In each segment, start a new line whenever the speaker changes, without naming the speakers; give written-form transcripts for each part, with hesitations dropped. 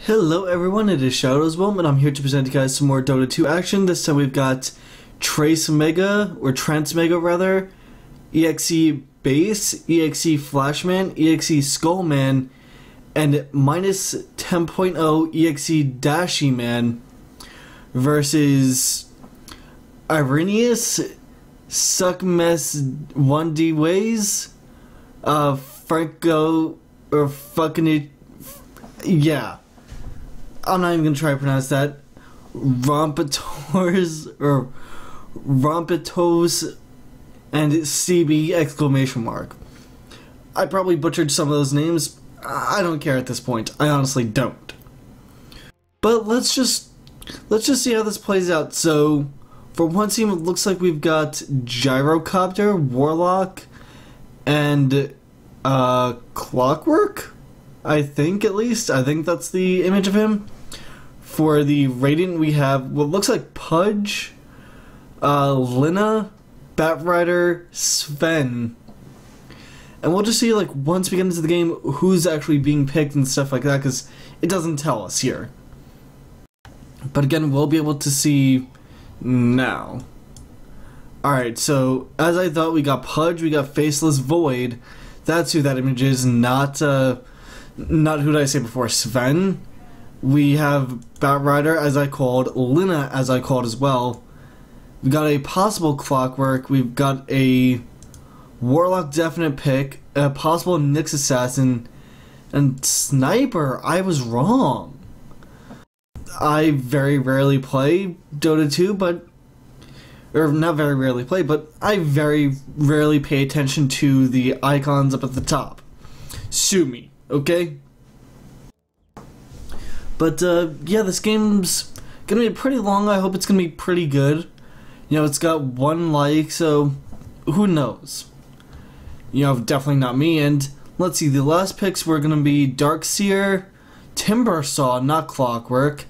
Hello everyone, it is Shadows and I'm here to present you guys some more Dota 2 action. This time we've got Trace Mega, or Trance Mega rather, EXE Base, EXE Flashman, EXE Skullman, and minus 10.0 EXE Dashy Man versus Irenaeus, Suckmess 1D Ways, Franco, or fucking it, yeah. I'm not even gonna try to pronounce that. Rompetors or Rompetos and CB exclamation mark. I probably butchered some of those names. I don't care at this point. I honestly don't. But let's just see how this plays out. So for one team, it looks like we've got Gyrocopter, Warlock, and Clockwork. I think, at least. I think that's the image of him. For the Radiant, we have what looks like Pudge, Lina, Batrider, Sven. And we'll just see, like, once we get into the game, who's actually being picked and stuff like that, because it doesn't tell us here. But again, we'll be able to see now. Alright, so, as I thought, we got Pudge, we got Faceless Void. That's who that image is, not who did I say before, Sven. We have Batrider, as I called, Lina, as I called as well. We've got a possible Clockwork, we've got a Warlock definite pick, a possible Nyx Assassin, and Sniper. I was wrong. I very rarely play Dota 2, or not very rarely play, but I very rarely pay attention to the icons up at the top. Sue me. Okay? But, yeah, this game's gonna be pretty long. I hope it's gonna be pretty good. You know, it's got 1 like, so who knows? You know, definitely not me. And let's see, the last picks were gonna be Darkseer, Timbersaw, not Clockwork,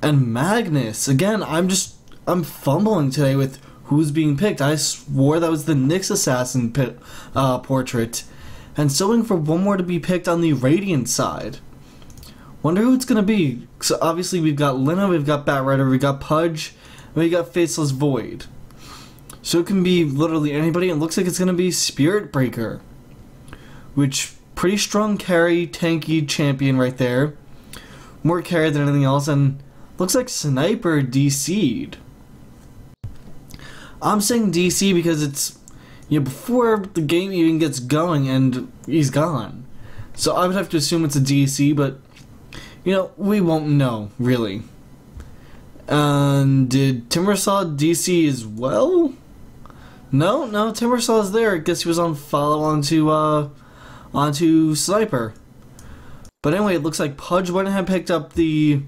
and Magnus. Again, I'm fumbling today with who's being picked. I swore that was the Nyx Assassin portrait. And still waiting for one more to be picked on the Radiant side. Wonder who it's gonna be. So obviously we've got Lina, we've got Batrider, we've got Pudge, and we got Faceless Void. So it can be literally anybody. It looks like it's gonna be Spirit Breaker, which pretty strong carry, tanky champion right there. More carry than anything else, and looks like Sniper DC'd. I'm saying DC because it's, you know, before the game even gets going and he's gone. So I would have to assume it's a DC, but, you know, we won't know, really. And did Timbersaw DC as well? No, Timbersaw is there. I guess he was on follow onto Sniper. But anyway, it looks like Pudge went ahead and picked up the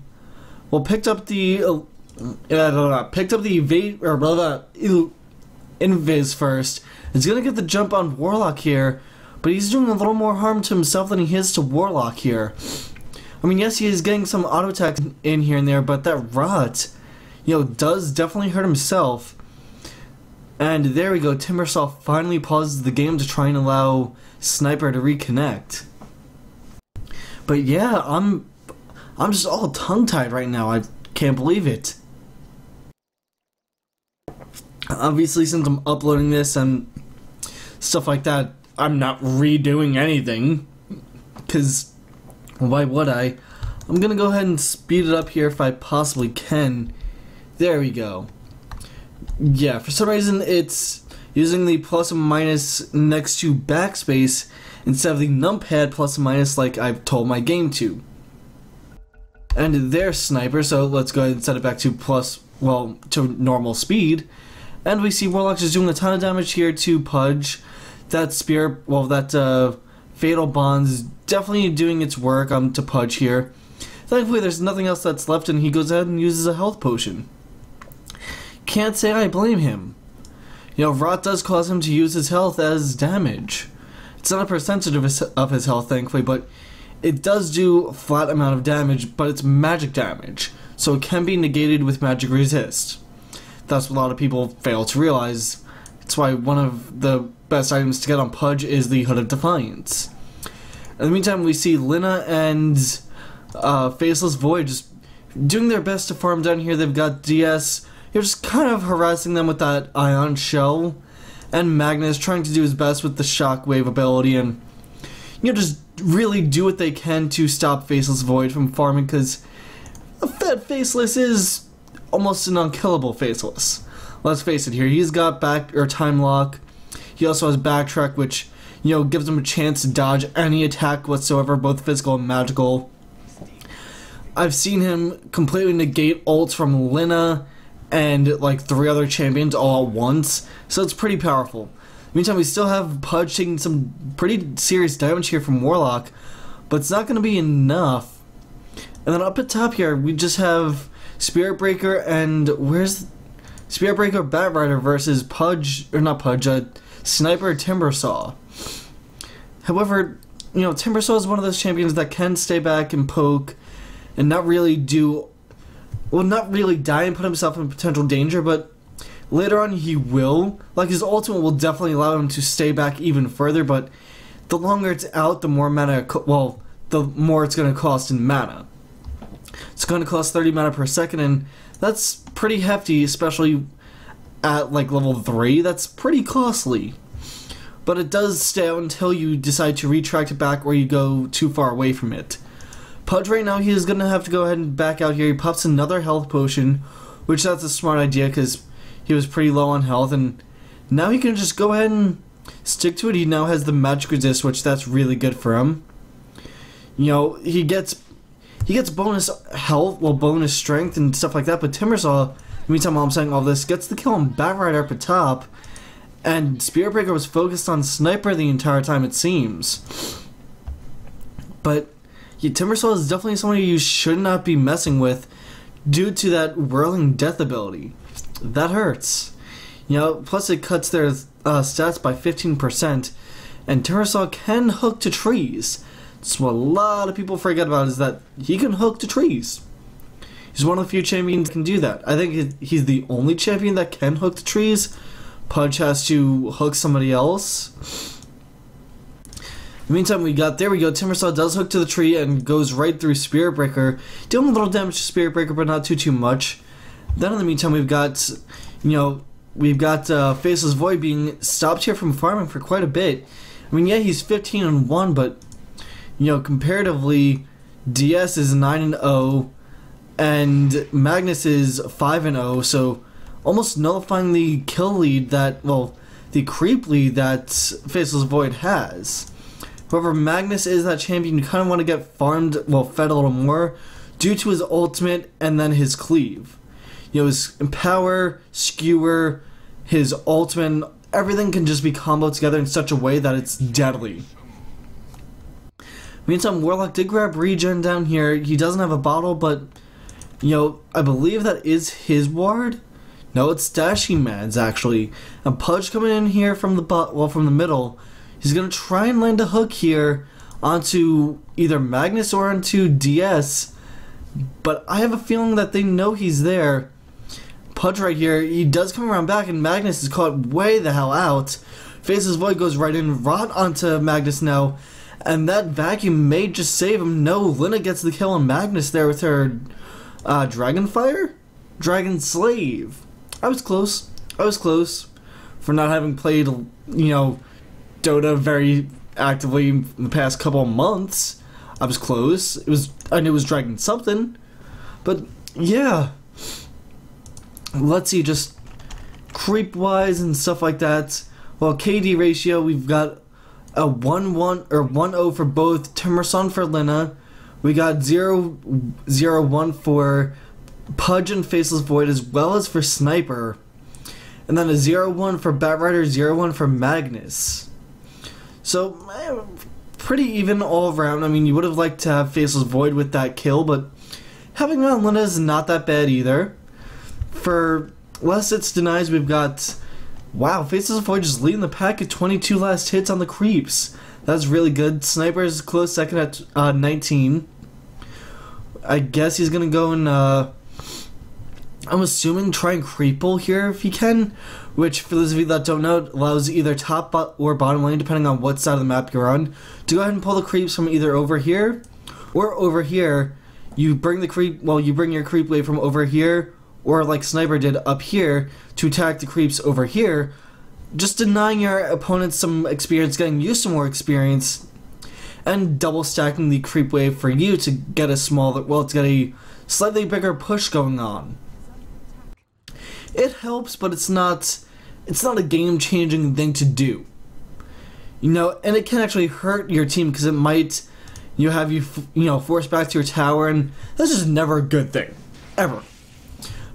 Invis first. He's gonna get the jump on Warlock here, but he's doing a little more harm to himself than he is to Warlock here. I mean, yes, he is getting some auto attacks in here and there, but that rot, you know, does definitely hurt himself. And there we go, Timbersaw finally pauses the game to try and allow Sniper to reconnect. But yeah, I'm just all tongue-tied right now. I can't believe it. Obviously, since I'm uploading this and stuff like that, I'm not redoing anything, because why would I? I'm gonna go ahead and speed it up here if I possibly can. There we go. Yeah, for some reason it's using the plus and minus next to backspace instead of the numpad plus and minus like I've told my game to. And there's Sniper, so let's go ahead and set it back to to normal speed. And we see Warlock is doing a ton of damage here to Pudge. That spear, that Fatal Bond's definitely doing its work to Pudge here. Thankfully, there's nothing else that's left, and he goes ahead and uses a health potion. Can't say I blame him. You know, rot does cause him to use his health as damage. It's not a percentage of his health, thankfully, but it does do a flat amount of damage, but it's magic damage, so it can be negated with magic resist. That's what a lot of people fail to realize. That's why one of the best items to get on Pudge is the Hood of Defiance. In the meantime, we see Lina and Faceless Void just doing their best to farm down here. They've got DS, you're just kind of harassing them with that Ion Shell, and Magnus trying to do his best with the Shockwave ability, and just really do what they can to stop Faceless Void from farming, because that Faceless is almost an unkillable Faceless. Let's face it here, he's got Time Lock, he also has Backtrack, which gives him a chance to dodge any attack whatsoever, both physical and magical. I've seen him completely negate ults from Lina and like 3 other champions all at once, so it's pretty powerful. Meantime, we still have Pudge taking some pretty serious damage here from Warlock, but it's not going to be enough. And then up at top here, we just have Spirit Breaker and where's Spirit Breaker Batrider versus Pudge, or not Pudge, Sniper Timbersaw. However, Timbersaw is one of those champions that can stay back and poke and not really die and put himself in potential danger, but later on he will. Like, his ultimate will definitely allow him to stay back even further, but the longer it's out, the more mana, the more it's going to cost in mana. It's going to cost 30 mana per second, and that's pretty hefty, especially at like level 3. That's pretty costly. But it does stay out until you decide to retract it back or you go too far away from it. Pudge right now, he is going to have to go ahead and back out here. He pops another health potion, which that's a smart idea because he was pretty low on health, and now he can just go ahead and stick to it. He now has the magic resist, which that's really good for him. He gets bonus health, bonus strength and stuff like that, but Timbersaw, meantime while I'm saying all this, gets the kill on Batrider up at top, and Spirit Breaker was focused on Sniper the entire time, it seems. But yeah, Timbersaw is definitely somebody you should not be messing with due to that Whirling Death ability. That hurts. Plus it cuts their stats by 15%, and Timbersaw can hook to trees. That's what a lot of people forget about, is that he can hook to trees. He's one of the few champions that can do that. I think he's the only champion that can hook to trees. Pudge has to hook somebody else. In the meantime, there we go, Timbersaw does hook to the tree and goes right through Spirit Breaker, dealing a little damage to Spirit Breaker, but not too much. Then in the meantime, we've got, Faceless Void being stopped here from farming for quite a bit. I mean, yeah, he's 15-1, but comparatively, DS is 9-0, and Magnus is 5-0, so almost nullifying the kill lead the creep lead that Faceless Void has. However, Magnus is that champion you kind of want to get fed a little more due to his ultimate and then his cleave. His Empower, Skewer, his ultimate, everything can just be comboed together in such a way that it's deadly. Meantime, Warlock did grab regen down here. He doesn't have a bottle, but I believe that is his ward. No, it's Dashing Man's actually. And Pudge coming in here from the middle. He's gonna try and land a hook here onto either Magnus or onto DS, but I have a feeling that they know he's there. Pudge right here, he does come around back, and Magnus is caught way the hell out. Faceless Void goes right in, right onto Magnus now, and that vacuum may just save him. No, Lina gets the kill on Magnus there with her Dragonfire? Dragon Slave. I was close for not having played, Dota very actively in the past couple of months. I was close. I knew it was Dragon something, but yeah. Let's see, just creep wise and stuff like that. Well, KD ratio, we've got a 1-1 or 1-0 for both Timbersaw for Lina. We got 0-0-1 for Pudge and Faceless Void, as well as for Sniper, and then a 0-1 for Batrider, 0-1 for Magnus. So pretty even all around. I mean, you would have liked to have Faceless Void with that kill, but having on Lina is not that bad either. For less hits denies, we've got, wow, Faceless Void just leading the pack at 22 last hits on the creeps. That's really good. Sniper is close second at 19. I guess he's gonna go and I'm assuming try and creeple here if he can, which for those of you that don't know, allows either top or bottom lane, depending on what side of the map you're on, to go ahead and pull the creeps from either over here or over here, you bring the creep, well, you bring your creep wave from over here, or like Sniper did up here, to attack the creeps over here, just denying your opponent some experience, getting you some more experience, and double stacking the creep wave for you to get a smaller, well, to get a slightly bigger push going on. It helps, but it's not a game-changing thing to do. You know, and it can actually hurt your team because it might, have you forced back to your tower, and that's just never a good thing, ever.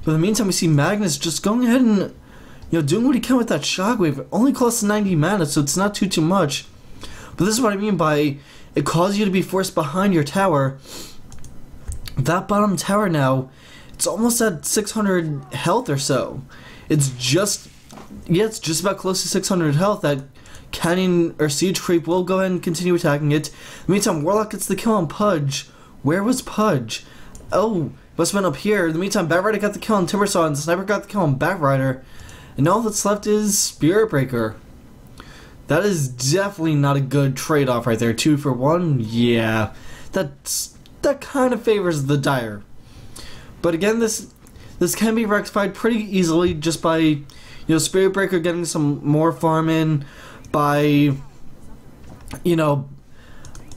But in the meantime, we see Magnus just going ahead and, doing what he can with that shockwave. It only costs 90 mana, so it's not too much. But this is what I mean by it causes you to be forced behind your tower. That bottom tower now, it's almost at 600 health or so. It's just about close to 600 health. That Canyon or Siege Creep will go ahead and continue attacking it. In the meantime, Warlock gets the kill on Pudge. Where was Pudge? Oh, must have been up here. In the meantime, Batrider got the kill on Timbersaw, and Sniper got the kill on Batrider. And all that's left is Spirit Breaker. That is definitely not a good trade-off right there. 2 for 1? Yeah. That kind of favors the Dire. But again, this can be rectified pretty easily just by, Spirit Breaker getting some more farm in, by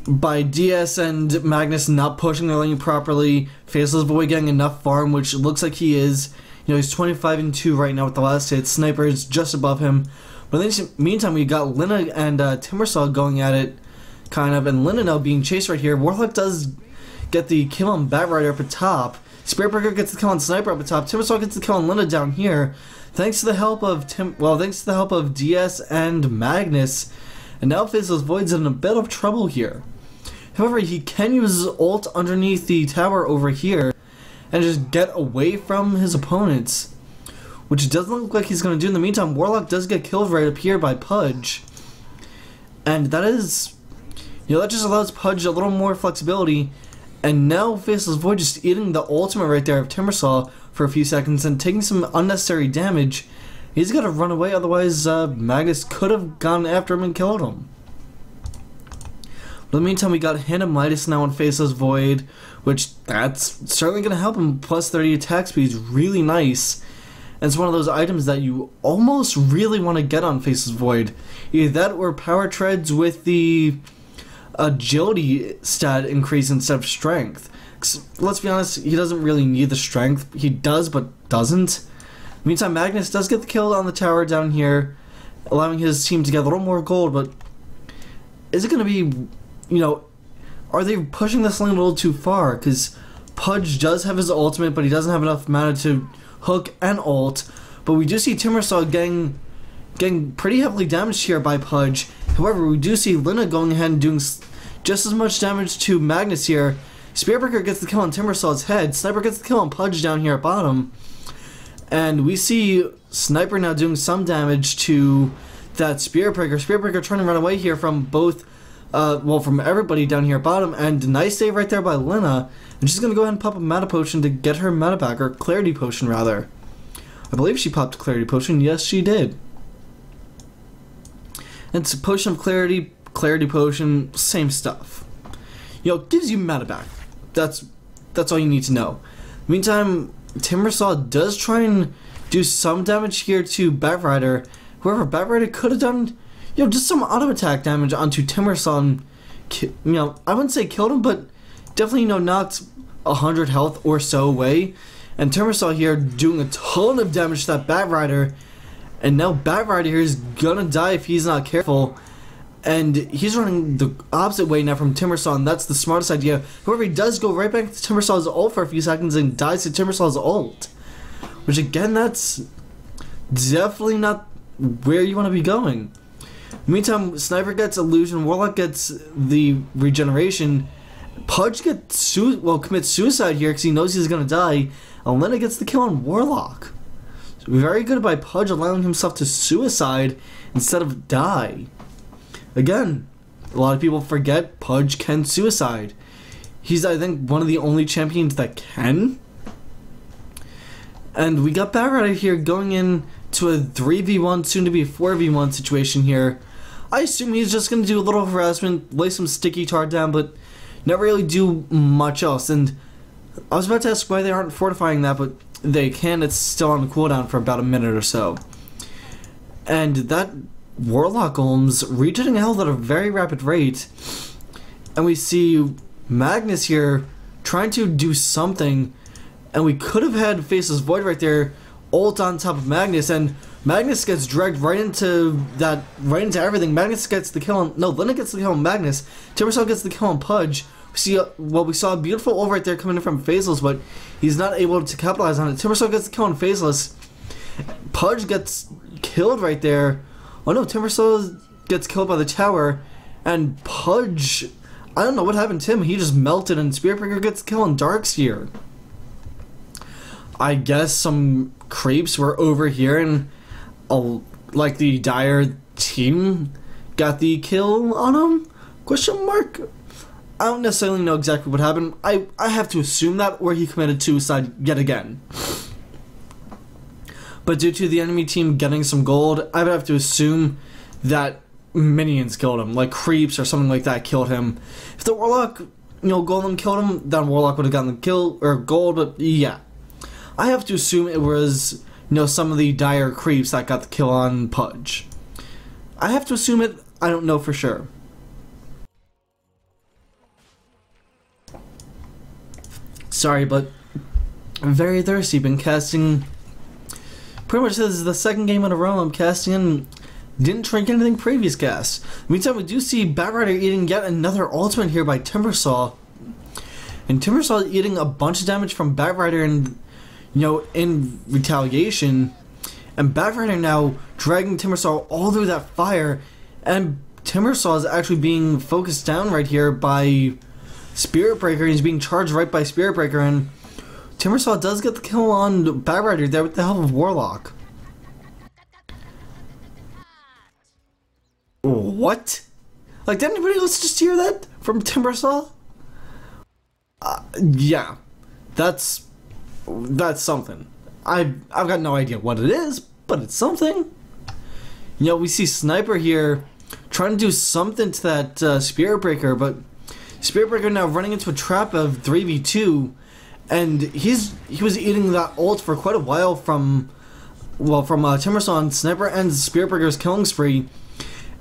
DS and Magnus not pushing their lane properly, Faceless Boy getting enough farm, which looks like he is. He's 25-2 right now with the last hit. Sniper is just above him. But in the meantime, we got Lina and Timbersaw going at it, kind of, and Lina now being chased right here. Warlock does get the kill on Batrider up at top. Spirit Breaker gets the kill on Sniper up at top. Timbersaw gets the kill on Lina down here. Thanks to the help of DS and Magnus. And now Faceless Void's in a bit of trouble here. However, he can use his ult underneath the tower over here and just get away from his opponents, which doesn't look like he's going to do. In the meantime, Warlock does get killed right up here by Pudge. And that is, that just allows Pudge a little more flexibility. And now Faceless Void just eating the ultimate right there of Timbersaw for a few seconds and taking some unnecessary damage. He's got to run away, otherwise Magnus could have gone after him and killed him. But in the meantime, we got Hand of Midas now on Faceless Void, which that's certainly going to help him. Plus 30 attack speed is really nice. And it's one of those items that you almost really want to get on Faceless Void. Either that or Power Treads with the agility stat increase instead of strength. 'Cause let's be honest, he doesn't really need the strength. He does, but doesn't. Meantime, Magnus does get the kill on the tower down here, allowing his team to get a little more gold, but is it going to be, are they pushing this lane a little too far? Because Pudge does have his ultimate, but he doesn't have enough mana to hook and ult. But we do see Timbersaw getting pretty heavily damaged here by Pudge. However, we do see Lina going ahead and doing just as much damage to Magnus here. Spirit Breaker gets the kill on Timbersaw's head. Sniper gets the kill on Pudge down here at bottom. And we see Sniper now doing some damage to that Spirit Breaker. Spirit Breaker trying to run away here from both, from everybody down here at bottom. And nice save right there by Lina. And she's going to go ahead and pop a mana potion to get her mana back, or clarity potion rather. I believe she popped a clarity potion. Yes, she did. And it's a potion of clarity potion, same stuff. Gives you mana back. That's all you need to know. Meantime, Timbersaw does try and do some damage here to Batrider. However, Batrider could have done, just some auto attack damage onto Timbersaw and, I wouldn't say killed him, but definitely, knocked 100 health or so away. And Timbersaw here doing a ton of damage to that Batrider. And now Batrider here is gonna die if he's not careful. And he's running the opposite way now from Timbersaw, and that's the smartest idea. However, he does go right back to Timbersaw's ult for a few seconds and dies to Timbersaw's ult. Which again, that's definitely not where you want to be going. Meantime, Sniper gets Illusion, Warlock gets the regeneration. Pudge commits suicide here because he knows he's going to die. And Lina gets the kill on Warlock. So very good by Pudge allowing himself to suicide instead of die. Again, a lot of people forget Pudge can suicide. He's, I think, one of the only champions that can. And we got Batrider here going in to a 3v1, soon to be a 4v1 situation here. I assume he's just going to do a little harassment, lay some sticky tar down, but not really do much else. And I was about to ask why they aren't fortifying that, but they can. It's still on cooldown for about a minute or so. And that Warlock golem's regenerating health at a very rapid rate. And we see Magnus here trying to do something. And we could have had Faceless Void right there, ult on top of Magnus, and Magnus gets dragged right into everything. Magnus gets the kill on, no, Lina gets the kill on Magnus. Timbersaw gets the kill on Pudge. We saw a beautiful ult right there coming in from Faceless, but he's not able to capitalize on it. Timbersaw gets the kill on Faceless. Pudge gets killed right there. Oh no, Timbersaw gets killed by the tower, and Pudge, I don't know what happened to him. He just melted, and Spiritbreaker gets the kill on Darkseer. I guess some creeps were over here, and like the Dire team got the kill on him? Question mark? I don't necessarily know exactly what happened. I have to assume that, or he committed suicide yet again. But due to the enemy team getting some gold, I would have to assume that minions killed him, like creeps or something like that killed him. If the Warlock, Golem killed him, then Warlock would have gotten the kill, or gold, but yeah. I have to assume it was, some of the Dire creeps that got the kill on Pudge. I have to assume it, I don't know for sure. Sorry, but I'm very thirsty. Been casting, pretty much this is the second game in a row I'm casting and didn't drink anything previous casts. Meantime, we do see Batrider eating yet another ultimate here by Timbersaw. And Timbersaw eating a bunch of damage from Batrider and in retaliation, and Batrider now dragging Timbersaw all through that fire, and Timbersaw is actually being focused down right here by Spiritbreaker. He's being charged right by Spiritbreaker, and Timbersaw does get the kill on Batrider there with the help of Warlock. What? Like, did anybody else just hear that from Timbersaw? Yeah, that's something. I've got no idea what it is, but it's something. We see Sniper here trying to do something to that Spiritbreaker, but Spiritbreaker now running into a trap of 3v2, and he was eating that ult for quite a while from Timbersaw and Sniper ends Spiritbreaker's killing spree.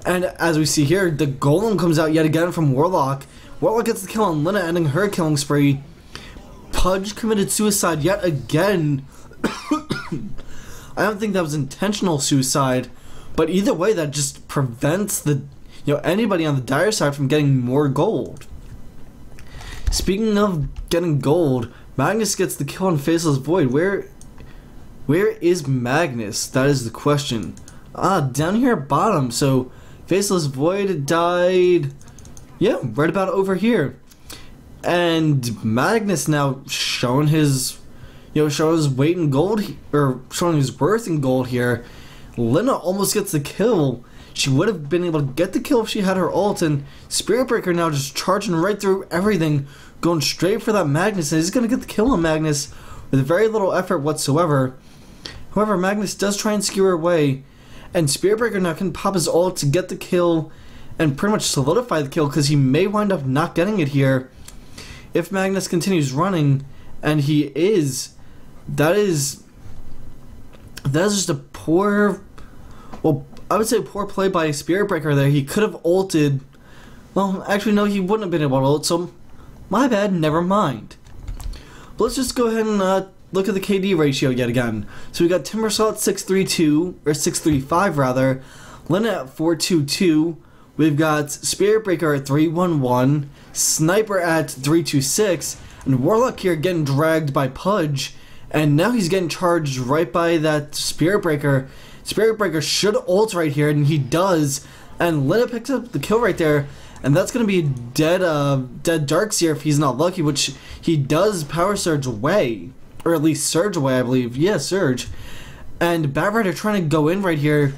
And as we see here, the Golem comes out yet again from Warlock. Warlock gets the kill on Lina, ending her killing spree. Pudge committed suicide yet again. I don't think that was intentional suicide, but either way, that just prevents the anybody on the Dire side from getting more gold. Speaking of getting gold, Magnus gets the kill on Faceless Void. Where is Magnus? That is the question. Down here at bottom. So Faceless Void died. Yeah, right about over here. And Magnus now showing his, showing his weight in gold, or showing his worth in gold here. Lina almost gets the kill. She would have been able to get the kill if she had her ult, and Spiritbreaker now just charging right through everything, going straight for that Magnus, and he's going to get the kill on Magnus with very little effort whatsoever. However, Magnus does try and skewer away, and Spiritbreaker now can pop his ult to get the kill and pretty much solidify the kill, because he may wind up not getting it here if Magnus continues running, and he is. That is just a poor, well, I would say poor play by Spiritbreaker there. He could have ulted. Well, actually, no, he wouldn't have been able to ult, so my bad, never mind. But let's just go ahead and look at the KD ratio yet again. So we got Timbersaw at 632, or 635 rather, Lina at 422, we've got Spiritbreaker at 311, Sniper at 326, and Warlock here getting dragged by Pudge, and now he's getting charged right by that Spiritbreaker. Spiritbreaker should ult right here, and he does, and Lina picks up the kill right there, and that's going to be dead Darkseer if he's not lucky, which he does power surge away, or at least surge away, I believe. Yeah, surge. And Batrider trying to go in right here,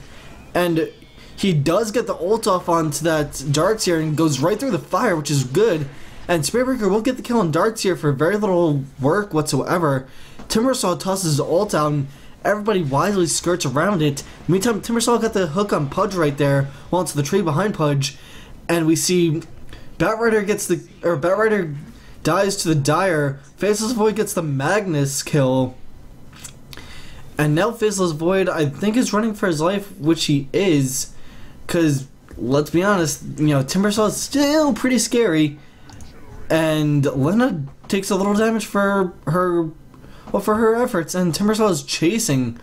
and he does get the ult off onto that Darkseer and goes right through the fire, which is good. And Spiritbreaker will get the kill on Darkseer for very little work whatsoever. Timbersaw tosses his ult out, and everybody wisely skirts around it. Meantime, Timbersaw got the hook on Pudge right there, well, into the tree behind Pudge, and we see Batrider dies to the Dire. Faceless Void gets the Magnus kill. And now Faceless Void, I think, is running for his life, which he is. Because, let's be honest, Timbersaw is still pretty scary. And Lina takes a little damage for her efforts. And Timbersaw is chasing,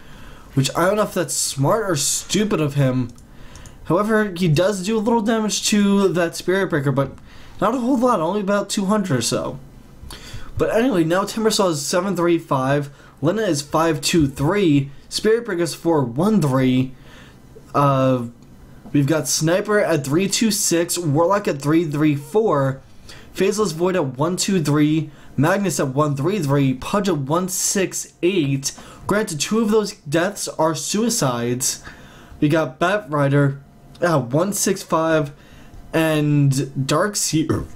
which I don't know if that's smart or stupid of him. However, he does do a little damage to that Spirit Breaker, but not a whole lot, only about 200 or so. But anyway, now Timbersaw is 735, Lina is 523, Spirit Breaker is 413. We've got Sniper at 326, Warlock at 334, Faceless Void at 123, Magnus at 133, Pudge at 168. Granted, 2 of those deaths are suicides. We got Batrider at 165 and Darkseer.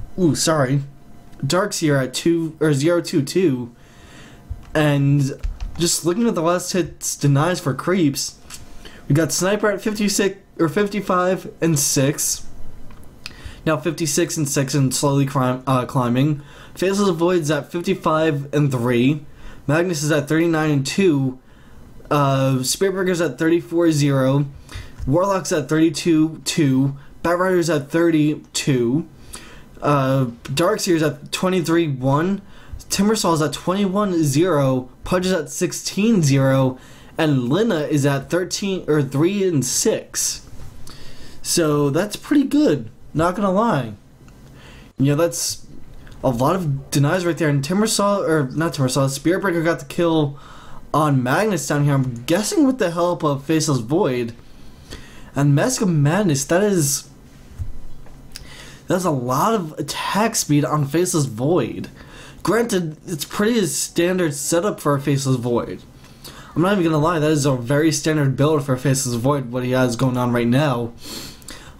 Darkseer at 022. And just looking at the last hits denies for creeps, we got Sniper at 56 or 55 and 6. Now 56 and 6 and slowly climbing. Faceless Void's at 55 and 3. Magnus is at 39 and 2. Spirit Breaker's at 34-0. Warlock's at 32-2. Batrider's at 32. Darkseer's at 23-1. Timbersaw's at 21-0. Pudge is at 16-0. And Lina is at 3 and 6. So that's pretty good. Not gonna lie. That's a lot of denies right there. And Spirit Breaker got the kill on Magnus down here. I'm guessing with the help of Faceless Void. And Mask of Madness, that's a lot of attack speed on Faceless Void. Granted, it's pretty standard setup for a Faceless Void. I'm not even gonna lie, that is a very standard build for Faceless Void, what he has going on right now.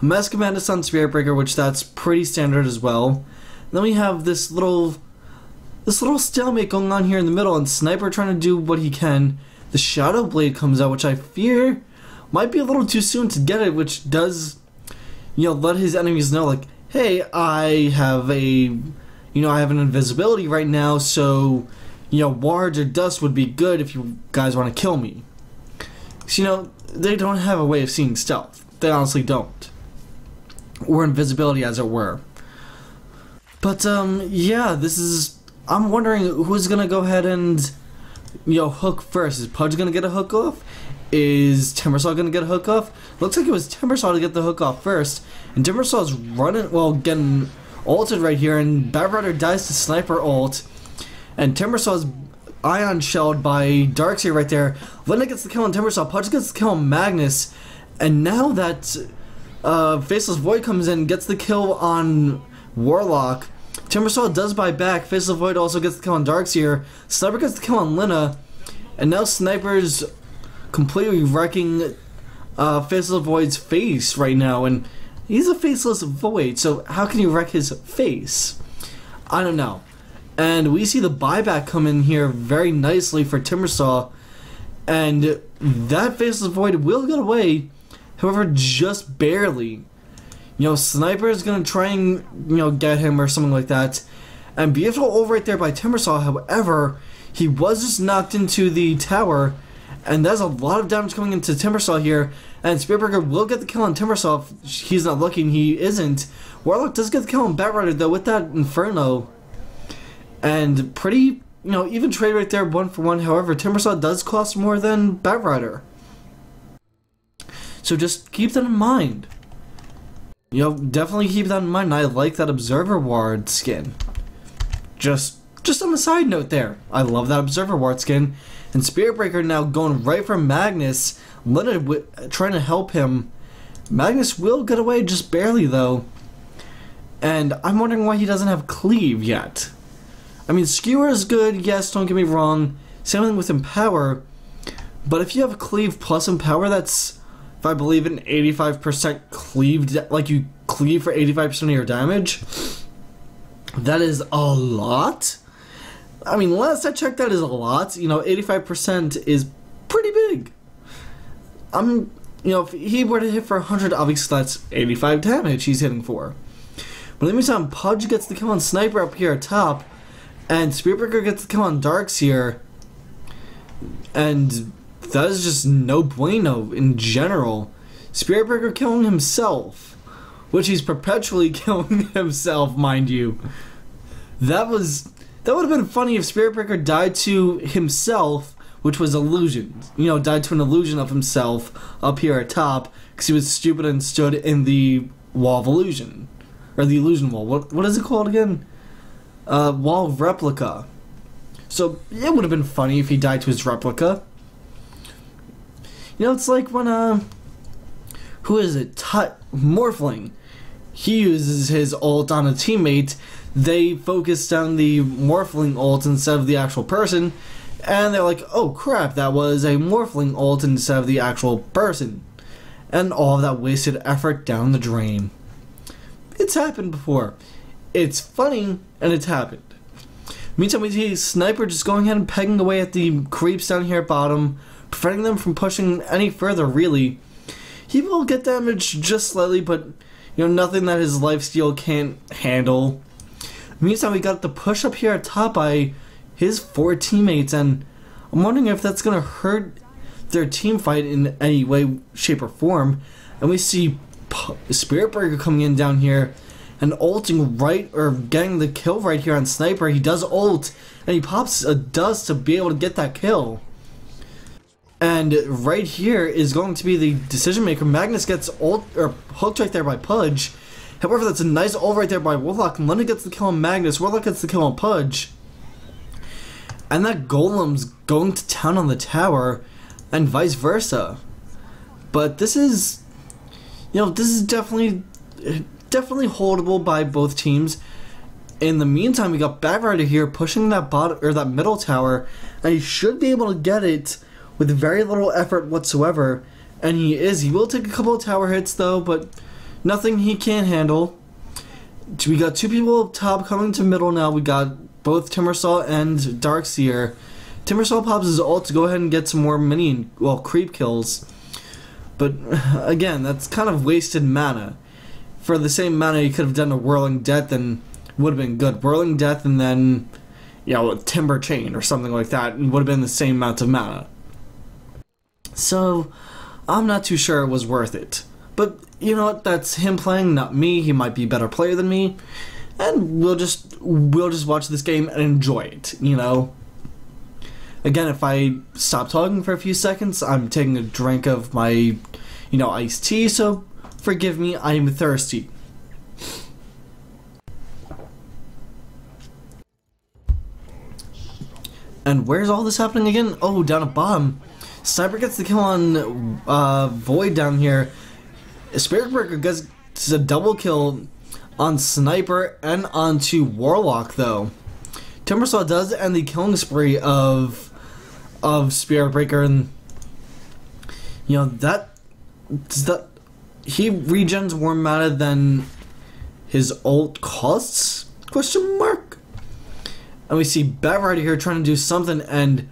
Mask of Madness on Spirit Breaker, which that's pretty standard as well. And then we have this little stalemate going on here in the middle, and Sniper trying to do what he can. The Shadow Blade comes out, which I fear might be a little too soon to get it, which does, let his enemies know, like, hey, I have an invisibility right now, so, wards or dust would be good if you guys want to kill me. So, they don't have a way of seeing stealth. They honestly don't. Or invisibility, as it were. But, yeah, I'm wondering who's gonna go ahead and, hook first. Is Pudge gonna get a hook off? Is Timbersaw gonna get a hook off? Looks like it was Timbersaw to get the hook off first. And Timbersaw's getting ulted right here, and Batrider dies to Sniper ult. And Timbersaw's ion shelled by Darkseer right there. Lina gets the kill on Timbersaw, Pudge gets the kill on Magnus. And now that Faceless Void comes in, gets the kill on Warlock. Timbersaw does buy back. Faceless Void also gets the kill on Darkseer. Sniper gets the kill on Lina. And now Sniper's completely wrecking Faceless Void's face right now. And he's a Faceless Void, so how can you wreck his face? I don't know. And we see the buyback come in here very nicely for Timbersaw. And that Faceless Void will get away. However, just barely. Sniper is going to try and, get him or something like that. And beautiful ult right there by Timbersaw. However, he was just knocked into the tower. And there's a lot of damage coming into Timbersaw here. And Spirit Breaker will get the kill on Timbersaw. If he's not looking, he isn't. Warlock does get the kill on Batrider, though, with that Inferno. And pretty, even trade right there, 1-for-1. However, Timbersaw does cost more than Batrider. So just keep that in mind. Definitely keep that in mind. I like that Observer Ward skin. Just on a side note there, I love that Observer Ward skin. And Spirit Breaker now going right for Magnus. Lina trying to help him. Magnus will get away, just barely though. And I'm wondering why he doesn't have Cleave yet. I mean, Skewer is good, yes, don't get me wrong. Same thing with Empower. But if you have Cleave plus Empower, that's, if I believe, an 85% cleave, like you cleave for 85% of your damage. That is a lot. I mean, last I checked, that is a lot. 85% is pretty big. If he were to hit for 100, obviously that's 85 damage he's hitting for. But in the meantime, Pudge gets the kill on Sniper up here at top. And Spearbreaker gets the kill on Darkseer, and that is just no bueno in general. Spearbreaker killing himself, which he's perpetually killing himself, mind you. That would have been funny if Spearbreaker died to himself, which was illusion. You know, died to an illusion of himself up here at top, because he was stupid and stood in the wall of illusion. Or the illusion wall. What is it called again? Wall of replica. So, it would have been funny if he died to his replica. You know, it's like when, who is it? Morphling. He uses his ult on a teammate. They focus on the Morphling ult instead of the actual person. And they're like, oh crap, that was a Morphling ult instead of the actual person. And all of that wasted effort down the drain. It's happened before. It's funny, and it's happened. Meantime, we see Sniper just going ahead and pegging away at the creeps down here at bottom, preventing them from pushing any further, really. He will get damaged just slightly, but, you know, nothing that his lifesteal can't handle. Meantime, we got the push up here at top by his 4 teammates, and I'm wondering if that's going to hurt their team fight in any way, shape, or form. And we see Spiritbreaker coming in down here and ulting right, or getting the kill right here on Sniper. He does ult, and he pops a dust to be able to get that kill. And right here is going to be the decision maker. Magnus gets ult, or hooked right there by Pudge. However, that's a nice ult right there by Warlock. Lina gets the kill on Magnus. Warlock gets the kill on Pudge. And that Golem's going to town on the tower, and vice versa. But this is, you know, this is definitely holdable by both teams. In the meantime, we got Batrider here pushing that bottom, or that middle tower, and he should be able to get it with very little effort whatsoever. And he is. He will take a couple of tower hits though, but nothing he can't handle. We got 2 people up top coming to middle now. We got both Timbersaw and Darkseer. Timbersaw pops his ult to go ahead and get some more creep kills. But again, that's kind of wasted mana. For the same mana, you could have done a Whirling Death and would have been good. Whirling Death and then, you know, Timber Chain or something like that, and would have been the same amount of mana. So, I'm not too sure it was worth it. But, you know what, that's him playing, not me. He might be a better player than me. And we'll just watch this game and enjoy it, you know? Again, if I stop talking for a few seconds, I'm taking a drink of my, you know, iced tea, so forgive me, I am thirsty. And where's all this happening again? Oh, down at bottom. Sniper gets the kill on Void down here. Spiritbreaker gets a double kill on Sniper and onto Warlock, though. Timbersaw does end the killing spree of Spiritbreaker, and you know that he regens more mana than his ult costs? Question mark. And we see Batrider here trying to do something, and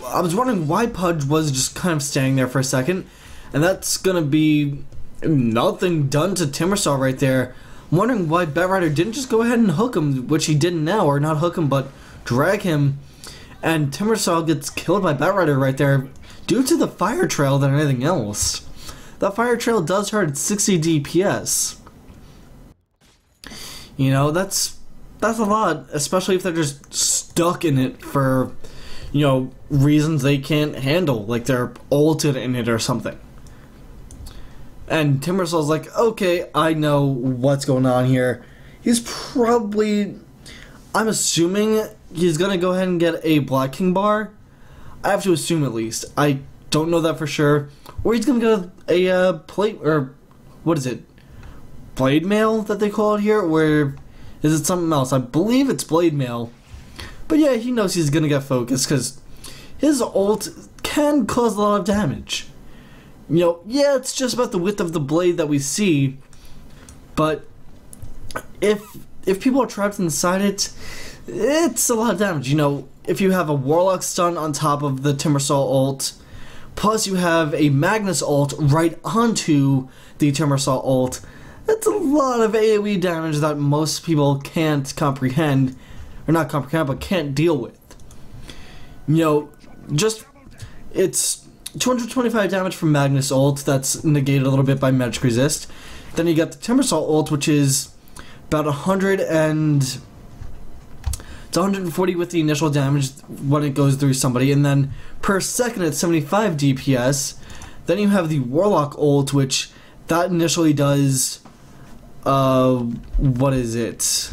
I was wondering why Pudge was just kind of standing there for a second, and that's gonna be nothing done to Timbersaw right there. I'm wondering why Batrider didn't just go ahead and hook him, which he did now, or not hook him, but drag him, and Timbersaw gets killed by Batrider right there due to the fire trail than anything else. That fire trail does hurt at 60 DPS. You know, that's a lot, especially if they're just stuck in it for, you know, reasons they can't handle, like they're ulted in it or something. And Timbersaw's like, okay, I know what's going on here. He's probably, I'm assuming he's gonna go ahead and get a Black King bar. I have to assume at least. I don't know that for sure. Or he's gonna get a plate, or what is it? Blade mail that they call it here? Or is it something else? I believe it's blade mail. But yeah, he knows he's gonna get focused because his ult can cause a lot of damage. You know, yeah, it's just about the width of the blade that we see, but if people are trapped inside it, it's a lot of damage. You know, if you have a Warlock stun on top of the Timbersaw ult, plus you have a Magnus ult right onto the Timbersaw ult, that's a lot of AoE damage that most people can't comprehend or not comprehend, but can't deal with. You know, just, it's 225 damage from Magnus ult, that's negated a little bit by magic resist. Then you got the Timbersaw ult, which is about 140 with the initial damage when it goes through somebody, and then per second at 75 DPS. Then you have the Warlock ult, which that initially does, what is it,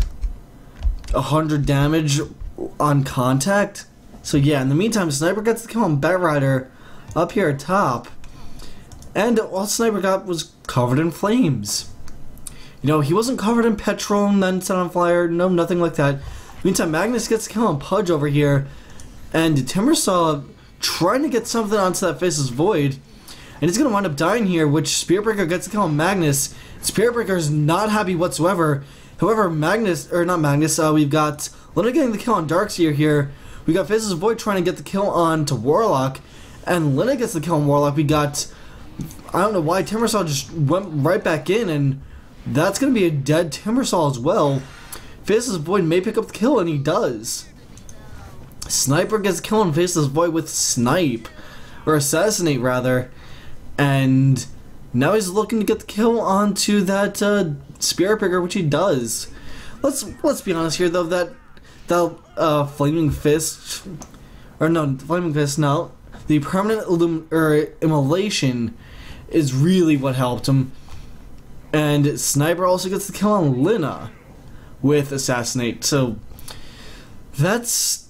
100 damage on contact. So yeah, in the meantime, Sniper gets the kill on Batrider up here at top, and all Sniper got was covered in flames. You know, he wasn't covered in petrol and then set on fire, no, nothing like that. Meantime, Magnus gets the kill on Pudge over here, and Timbersaw trying to get something onto that Faceless Void, and he's going to wind up dying here, which Spiritbreaker gets the kill on Magnus. Spiritbreaker is not happy whatsoever. However, we've got Lina getting the kill on Darkseer here. We got Faceless Void trying to get the kill on to Warlock, and Lina gets the kill on Warlock. We got, I don't know why, Timbersaw just went right back in, and that's going to be a dead Timbersaw as well. Faceless Void may pick up the kill, and he does. Sniper gets the kill on Faceless Void with Snipe, or Assassinate rather, and now he's looking to get the kill onto that Spiritbreaker, which he does. Let's be honest here though, that Flaming Fist, or no, Flaming Fist, no, the permanent immolation is really what helped him, and Sniper also gets the kill on Lina with Assassinate. So that's,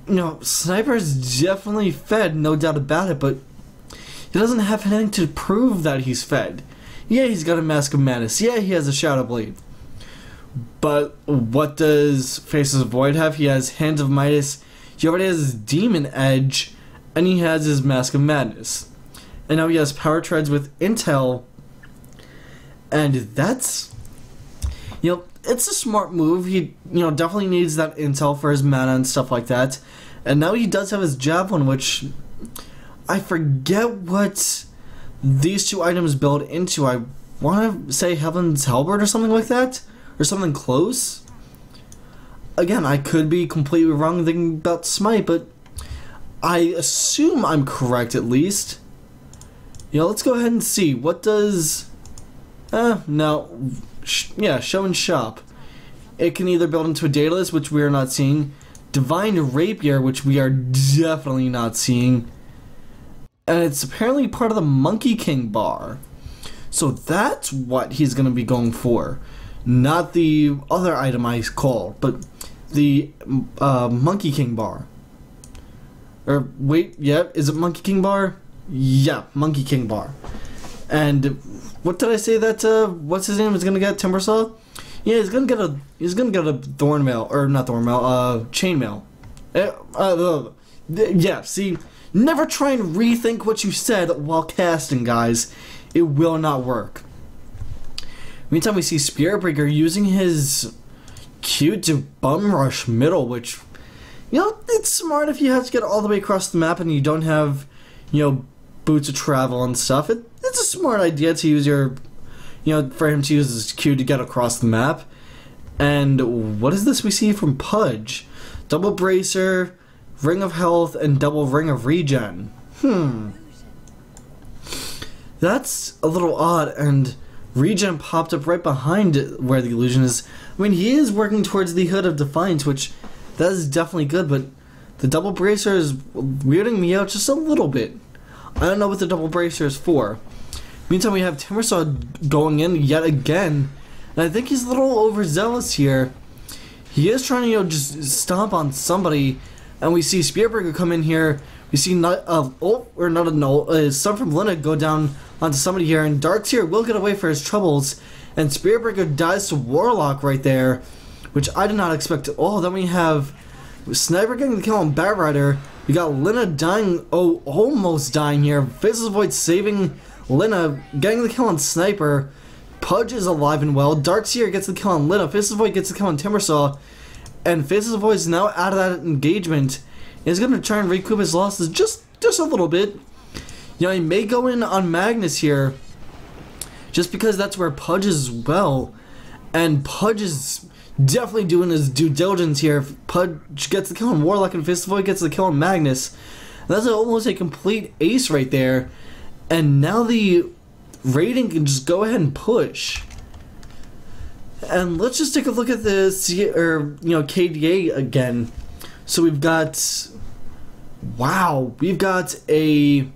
you know, Sniper is definitely fed, no doubt about it, but he doesn't have anything to prove that he's fed. Yeah, he's got a Mask of Madness. Yeah, he has a Shadow Blade. But what does Faceless Void have? He has Hands of Midas, he already has his Demon Edge, and he has his Mask of Madness. And now he has Power Treads with Intel, and that's, you know, it's a smart move. He, you know, definitely needs that intel for his mana and stuff like that. And now he does have his Javelin, which I forget what these two items build into. I want to say Heaven's Halberd or something like that, or something close. Again, I could be completely wrong thinking about Smite, but I assume I'm correct at least. You know, let's go ahead and see. What does... no. Yeah, Show and Shop. It can either build into a Daedalus, which we are not seeing, Divine Rapier, which we are definitely not seeing, and it's apparently part of the Monkey King bar. So that's what he's going to be going for. Not the other item I called, but the Monkey King bar. Or, wait, yeah, is it Monkey King bar? Yeah, Monkey King bar. And what did I say that what's his name is gonna get? Timbersaw? Yeah, he's gonna get a Thornmail, or not Thornmail, Chainmail. Yeah, see, never try and rethink what you said while casting, guys. It will not work. Meantime, we see Spiritbreaker using his Q to bum rush middle, which, you know, it's smart if you have to get all the way across the map and you don't have, you know, boots of travel and stuff. It's a smart idea to use your, you know, for him to use his Q to get across the map. And what is this we see from Pudge? Double Bracer, Ring of Health, and Double Ring of Regen. That's a little odd, and Regen popped up right behind where the illusion is. I mean, he is working towards the Hood of Defiance, which, that is definitely good, but the Double Bracer is weirding me out just a little bit. I don't know what the Double Bracer is for. Meantime, we have Timbersaw going in yet again, and I think he's a little overzealous here. He is trying to, you know, just stomp on somebody, and we see Spiritbreaker come in here. We see Sun from Lina go down onto somebody here, and Darkseer will get away for his troubles, and Spiritbreaker dies to Warlock right there, which I did not expect at all. Then we have Sniper getting the kill on Batrider. We got Lina dying, almost dying here. Faceless Void saving Lina, getting the kill on Sniper. Pudge is alive and well. Darkseer gets the kill on Lina. Faceless Void gets the kill on Timbersaw. And Faceless Void is now out of that engagement. He's going to try and recoup his losses just a little bit. You know, he may go in on Magnus here, just because that's where Pudge is as well. And Pudge is definitely doing his due diligence here. If Pudge gets the kill on Warlock and Faceless Void gets the kill on Magnus, that's almost a complete ace right there. And now the rating can just go ahead and push. And let's just take a look at the KDA again. So we've got, wow, we've got a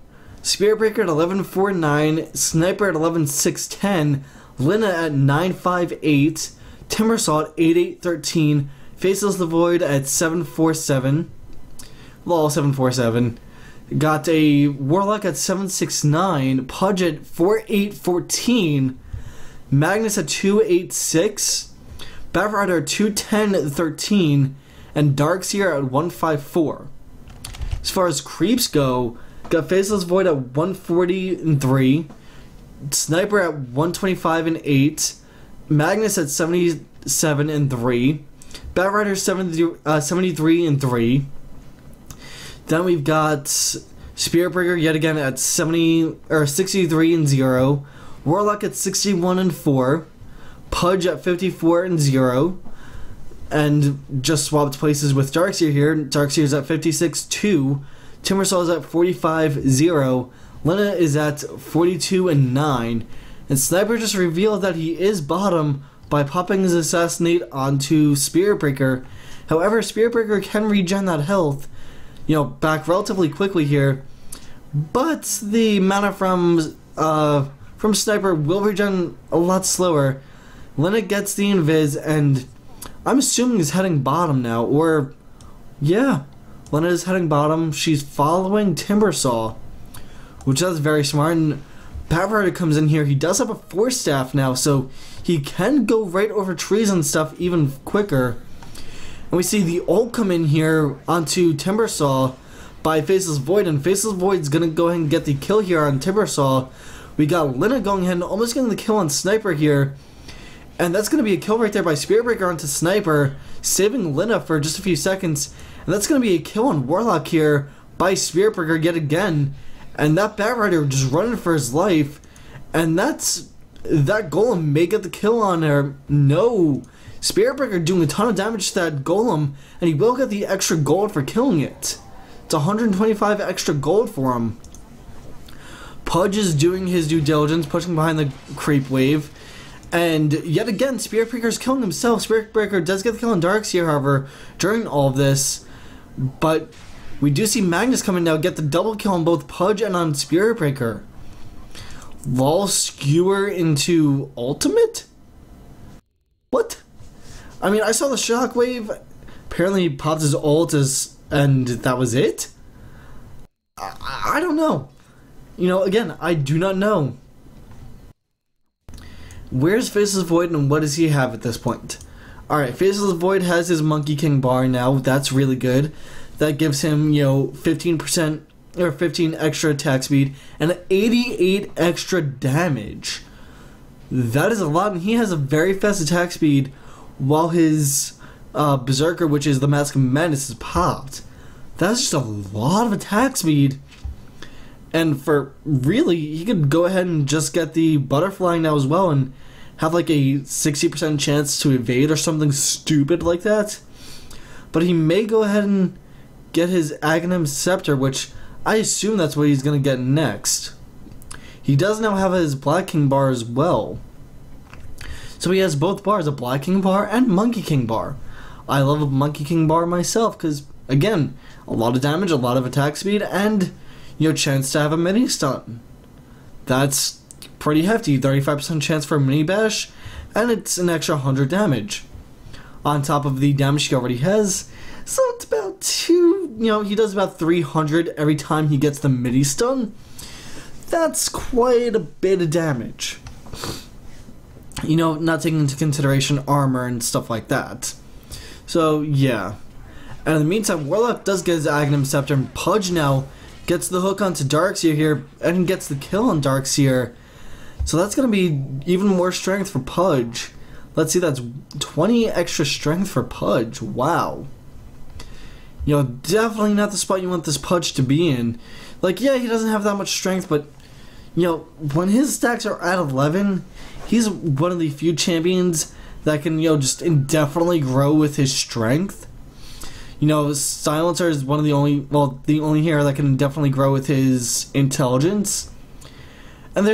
Spirit Breaker at 11.49, Sniper at 11.610, Lina at 9.58, Timbersaw at 8.813, Faceless the Void at 7.47, lol 7.47. Got a Warlock at 7.69, Pudge at 4.814, Magnus at 2.86, Batrider at 2.1013, and Darkseer at 1.54. As far as creeps go, got Faceless Void at 140.3, Sniper at 125.8, Magnus at 77.3, Batrider 73.3. Then we've got Spirit Breaker yet again at 63.0, Warlock at 61.4, Pudge at 54.0, and just swapped places with Darkseer here. Darkseer's at 56.2, Timbersaw is at 45.0, Lina is at 42.9, and Sniper just revealed that he is bottom by popping his Assassinate onto Spirit Breaker. However, Spirit Breaker can regen that health, back relatively quickly here, but the mana from Sniper will regen a lot slower. Lina gets the invis, and I'm assuming is heading bottom now, or yeah, Lina is heading bottom. She's following Timbersaw, which is very smart. And Batrider comes in here. He does have a Force Staff now, so he can go right over trees and stuff even quicker. And we see the ult come in here onto Timbersaw by Faceless Void, and Faceless Void's gonna go ahead and get the kill here on Timbersaw. We got Lina going ahead and almost getting the kill on Sniper here, and that's gonna be a kill right there by Spirit Breaker onto Sniper, saving Lina for just a few seconds, and that's gonna be a kill on Warlock here by Spirit Breaker yet again, and that Batrider just running for his life, and that Golem may get the kill on her. No. Spirit Breaker doing a ton of damage to that Golem, and he will get the extra gold for killing it. It's 125 extra gold for him. Pudge is doing his due diligence, pushing behind the creep wave, and yet again, Spirit Breaker is killing himself. Spirit Breaker does get the kill on Darkseer, however, during all of this, but we do see Magnus coming now, get the double kill on both Pudge and on Spirit Breaker. Lol skewer into ultimate? What? I mean, I saw the shockwave. Apparently, he popped his ult and that was it? I don't know. Again, I do not know. Where's Faceless Void and what does he have at this point? Alright, Faceless Void has his Monkey King bar now. That's really good. That gives him, 15% or 15 extra attack speed and 88 extra damage. That is a lot, and he has a very fast attack speed, while his Berserker, which is the Mask of Madness, is popped. That's just a lot of attack speed. And for really, he could go ahead and just get the Butterfly now as well and have like a 60% chance to evade or something stupid like that. But he may go ahead and get his Aghanim Scepter, which I assume that's what he's going to get next. He does now have his Black King bar as well. So he has both bars, a Black King bar and Monkey King bar. I love a Monkey King bar myself because, again, a lot of damage, a lot of attack speed, and, chance to have a mini stun. That's pretty hefty, 35% chance for a mini bash, and it's an extra 100 damage. On top of the damage he already has, so it's about he does about 300 every time he gets the mini stun. That's quite a bit of damage. Not taking into consideration armor and stuff like that. So, yeah. And in the meantime, Warlock does get his Aghanim Scepter, and Pudge now gets the hook onto Darkseer here, and gets the kill on Darkseer. So that's going to be even more strength for Pudge. Let's see, that's 20 extra strength for Pudge. Wow. Definitely not the spot you want this Pudge to be in. Yeah, he doesn't have that much strength, but, when his stacks are at 11... he's one of the few champions that can, just indefinitely grow with his strength. Silencer is one of the only, the only hero that can indefinitely grow with his intelligence. And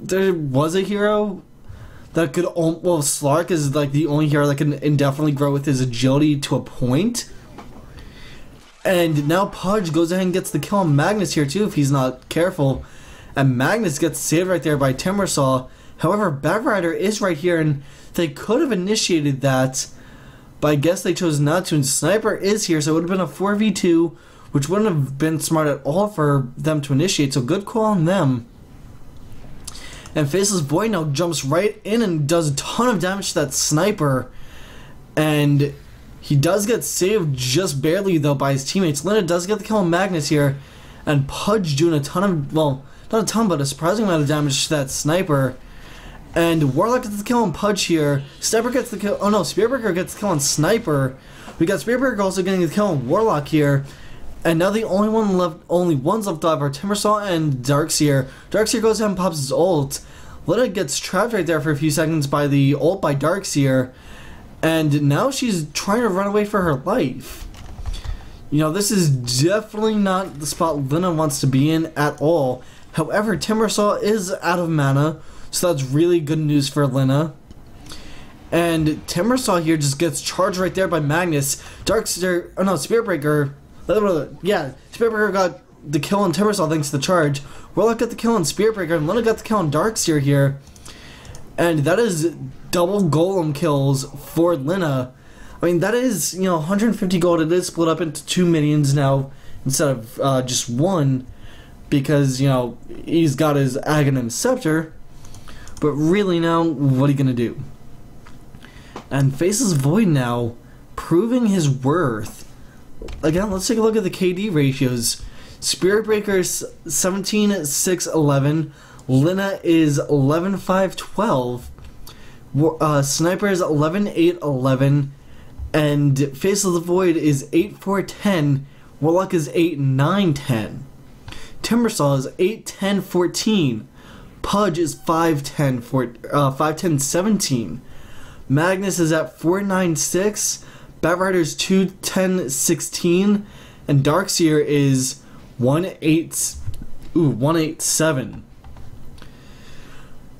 there was a hero that could, Slark is like the only hero that can indefinitely grow with his agility to a point. And now Pudge goes ahead and gets the kill on Magnus here too if he's not careful. And Magnus gets saved right there by Timbersaw. However, Batrider is right here, and they could have initiated that, but I guess they chose not to. And Sniper is here, so it would have been a 4v2, which wouldn't have been smart at all for them to initiate, so good call on them. And Faceless Void now jumps right in and does a ton of damage to that Sniper. And he does get saved just barely, though, by his teammates. Lina does get the kill on Magnus here. And Pudge doing a ton of, not a ton, but a surprising amount of damage to that Sniper. And Warlock gets the kill on Pudge here. Sniper gets the kill, Spearbreaker gets the kill on Sniper. We got Spearbreaker also getting the kill on Warlock here. And now the only ones left alive are Timbersaw and Darkseer. Darkseer goes ahead and pops his ult. Lina gets trapped right there for a few seconds by the ult by Darkseer. And now she's trying to run away for her life. This is definitely not the spot Lina wants to be in at all. However, Timbersaw is out of mana, so that's really good news for Lina. And Timbersaw here just gets charged right there by Magnus. Spearbreaker. Spearbreaker got the kill on Timbersaw thanks to the charge. Warlock got the kill on Spearbreaker, and Lina got the kill on Darkseer here. And that is double golem kills for Lina. I mean, that is, 150 gold. It is split up into 2 minions now instead of just one, because, he's got his Aghanim Scepter. But really now, what are you going to do? And Faceless Void now, proving his worth. Again, let's take a look at the KD ratios. Spearbreaker is 17, 6, 11. Lina is 11, 5, 12. Sniper is 11, 8, 11. And Faceless Void is 8, 4, 10. Warlock is 8, 9, 10. Timbersaw is 8, 10, 14. Pudge is 5, 10, 17. Magnus is at 4, 9, 6. Batrider is 2, 10, 16. And Darkseer is 1, 8, 7.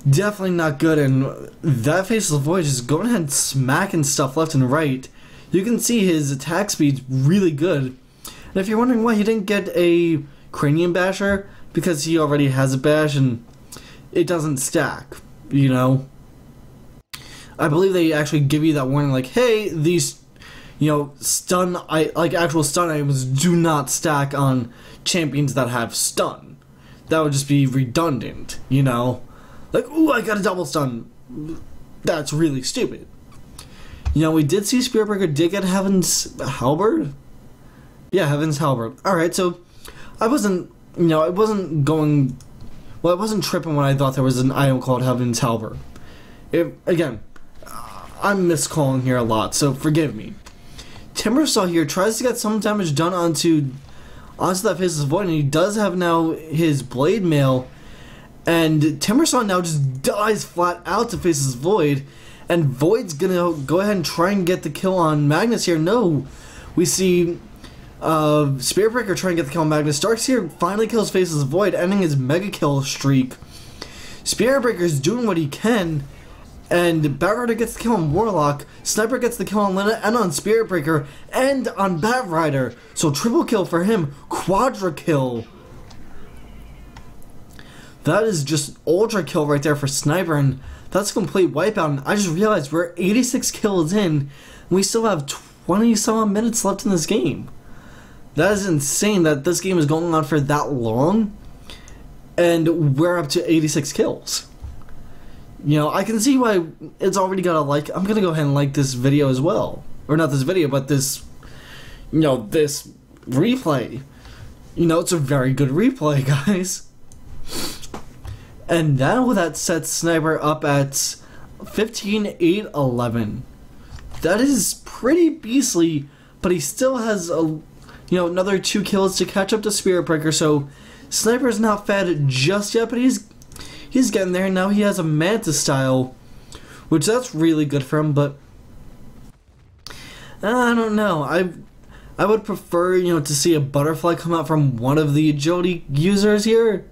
Definitely not good, and that Faceless Void is going ahead and smacking stuff left and right. You can see his attack speed's really good. And if you're wondering why he didn't get a Cranium Basher, because he already has a bash and it doesn't stack, I believe they actually give you that warning like, hey, these, actual stun items do not stack on champions that have stun. That would just be redundant, Like, ooh, I got a double stun. That's really stupid. We did see Spearbreaker did get Heaven's Halberd. Yeah, Heaven's Halberd. Alright, so I wasn't tripping when I thought there was an item called Heaven's Halberd. Again, I'm miscalling here a lot, so forgive me. Timbersaw here tries to get some damage done onto that Faceless Void, and he does have now his Blade Mail. And Timbersaw now just dies flat out to Faceless Void. And Void's gonna go ahead and try and get the kill on Magnus here. No. We see Spearbreaker trying to get the kill on Magnus. Darkseer finally kills Faceless Void, ending his mega kill streak. Spearbreaker's doing what he can. And Batrider gets the kill on Warlock. Sniper gets the kill on Lina and on Spearbreaker and on Batrider. So triple kill for him. Quadra kill. That is just ultra kill right there for Sniper, and that's a complete wipeout. And I just realized we're 86 kills in, and we still have 20-some minutes left in this game. That is insane that this game is going on for that long, and we're up to 86 kills. I can see why it's already got a like. I'm going to go ahead and like this video as well. Or not this video, but this, this replay. It's a very good replay, guys. And now that sets Sniper up at 15, 8, 11. That is pretty beastly, but he still has another 2 kills to catch up to Spearbreaker, so Sniper's not fed just yet, but he's getting there. Now he has a Manta style, which that's really good for him, but I don't know. I would prefer, to see a butterfly come out from one of the agility users here.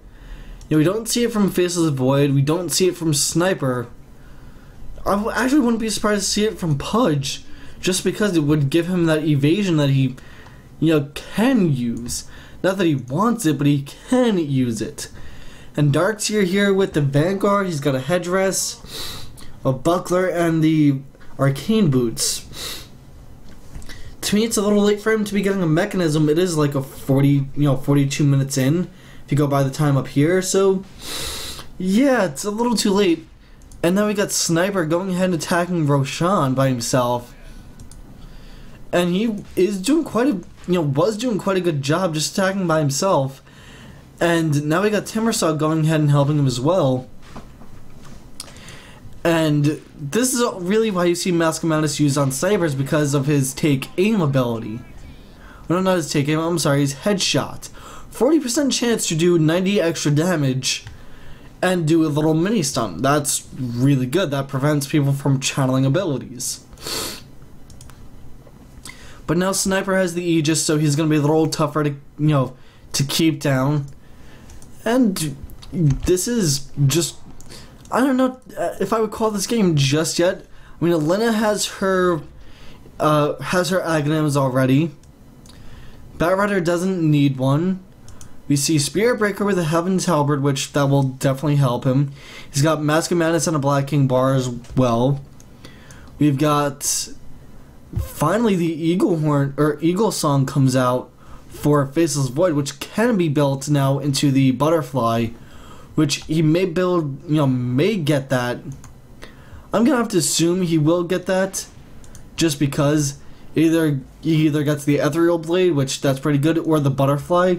We don't see it from Faceless Void. We don't see it from Sniper. I actually wouldn't be surprised to see it from Pudge, just because it would give him that evasion that he, can use. Not that he wants it, but he can use it. And Darkseer here with the Vanguard. He's got a headdress, a buckler, and the arcane boots. To me, it's a little late for him to be getting a mechanism. It is like a 42 minutes in, if you go by the time up here. So, yeah, it's a little too late. And now we got Sniper going ahead and attacking Roshan by himself. And he is doing was doing quite a good job just attacking by himself. And now we got Timbersaw going ahead and helping him as well. And this is really why you see Magnus used on Snipers, because of his take aim ability. No, not his take aim, I'm sorry, his headshot. 40% chance to do 90 extra damage and do a little mini stun. That's really good. That prevents people from channeling abilities. But now Sniper has the Aegis, so he's going to be a little tougher to, to keep down. And this is just, I don't know if I would call this game just yet. I mean, Lina has her Aghanims already. Batrider doesn't need one. We see Spirit Breaker with a Heaven's Halberd, which that will definitely help him. He's got Mask of Madness and a Black King bar as well. We've got, finally, the Eagle Song comes out for Faceless Void, which can be built now into the Butterfly, which he may build, may get that. I'm gonna have to assume he will get that, just because he either gets the Ethereal Blade, which that's pretty good, or the Butterfly.